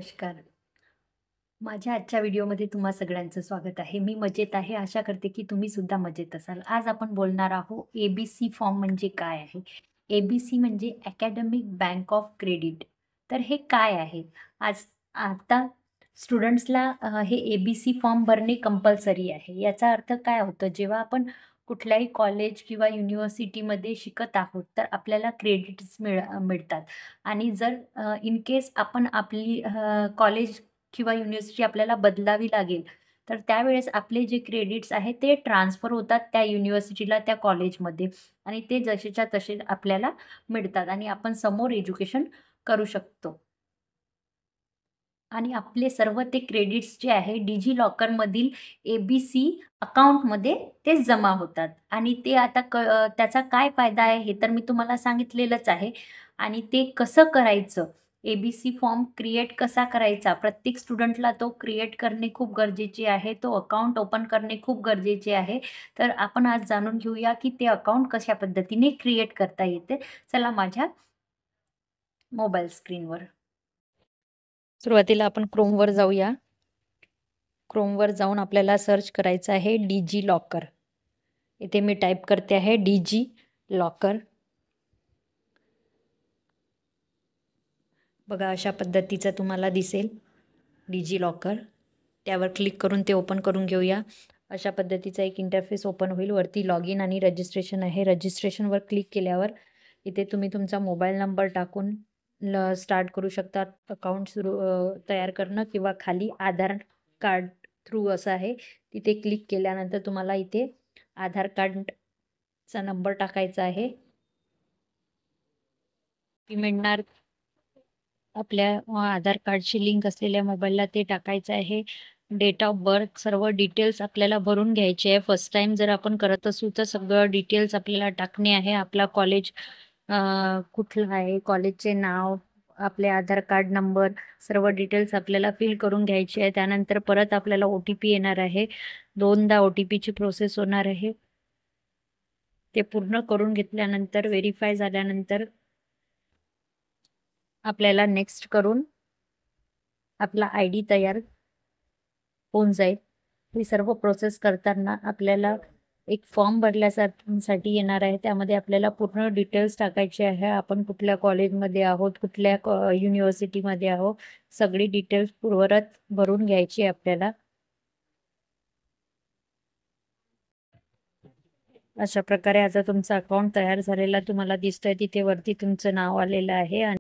नमस्कार. माझ्या आजच्या व्हिडिओमध्ये तुम्हा सगळ्यांचं स्वागत आहे. मी मजेत आहे. आशा करते की तुम्ही सुद्धा मजेत असाल. आज आपण बोलणार आहोत ए-बी-सी फॉर्म म्हणजे काय आहे? ए-बी-सी म्हणजे अकॅडमिक बँक ऑफ क्रेडिट. तर हे काय आहे? आता स्टुडंट्सला हे ए-बी-सी फॉर्म भरणे कंपल्सरी आहे. याचा अर्थ काय होतं? जेव्हा आपण कुठल्याही कॉलेज किंवा युनिव्हर्सिटीमध्ये शिकत आहोत, तर आपल्याला क्रेडिट्स मिळतात आणि जर इन केस आपण आपली कॉलेज किंवा युनिव्हर्सिटी आपल्याला बदलावी लागेल, तर त्यावेळेस आपले जे क्रेडिट्स आहेत ते ट्रान्सफर होतात त्या युनिव्हर्सिटीला, त्या कॉलेजमध्ये आणि ते जसेच्या तसे आपल्याला मिळतात आणि आपण समोर एज्युकेशन करू शकतो. आणि आपले सर्व ते क्रेडिट्स जे आहे डिजिलॉकरमधील ए-बी-सी अकाउंटमध्ये ते जमा होतात आणि ते आता त्याचा काय फायदा आहे हे तर मी तुम्हाला सांगितलेलंच आहे आणि ते कसं करायचं, ए-बी-सी फॉर्म क्रिएट कसा करायचा, प्रत्येक स्टुडंटला तो क्रिएट करणे खूप गरजेचे आहे. तो अकाउंट ओपन करणे खूप गरजेचे आहे. तर आपण आज जाणून घेऊया की ते अकाउंट कशा पद्धतीने क्रिएट करता येते. चला माझ्या मोबाईल स्क्रीनवर. सुरुवातीला आपण क्रोमवर जाऊया. क्रोमवर जाऊन आपल्याला सर्च करायचं आहे डिजिलॉकर. इथे मी टाईप करते आहे डिजिलॉकर. बघा अशा पद्धतीचं तुम्हाला दिसेल डिजिलॉकर. त्यावर क्लिक करून ते ओपन करून घेऊया. अशा पद्धतीचा एक इंटरफेस ओपन होईल. वरती लॉग इन आणि रजिस्ट्रेशन आहे. रजिस्ट्रेशनवर क्लिक केल्यावर इथे तुम्ही तुमचा मोबाईल नंबर टाकून स्टार्ट करू शकता अकाउंट तयार करणं किंवा खाली आधार कार्ड थ्रू असं आहे. तिथे क्लिक केल्यानंतर तुम्हाला इथे आधार कार्डचा नंबर टाकायचा आहे. मिळणार आपल्या आधार कार्डशी लिंक असलेल्या मोबाईलला ते टाकायचं आहे. डेट ऑफ बर्थ सर्व डिटेल्स आपल्याला भरून घ्यायचे आहे. फर्स्ट टाईम जर आपण करत असू तर सगळं डिटेल्स आपल्याला टाकणे आहे. आपला कॉलेज कुठलं आहे, कॉलेजचे नाव, आपले आधार कार्ड नंबर, सर्व डिटेल्स आपल्याला फिल करून घ्यायचे आहे. त्यानंतर परत आपल्याला ओ-टी-पी येणार आहे. 2दा ओ-टी-पीची प्रोसेस होणार आहे. ते पूर्ण करून घेतल्यानंतर व्हेरीफाय झाल्यानंतर आपल्याला नेक्स्ट करून आपला आय-डी तयार होऊन जाईल. ही सर्व प्रोसेस करताना आपल्याला एक फॉर्म भरल्यासाठी येणार आहे. त्यामध्ये आपल्याला पूर्ण डिटेल्स टाकायचे आहे. आपण कुठल्या कॉलेजमध्ये आहोत, कुठल्या युनिव्हर्सिटीमध्ये आहोत, सगळी डिटेल्स पूर्ववत भरून घ्यायची आहे आपल्याला. अशा प्रकारे आता तुमचं अकाउंट तयार झालेला तुम्हाला दिसतंय. तिथे वरती तुमचं नाव आलेलं आहे आणि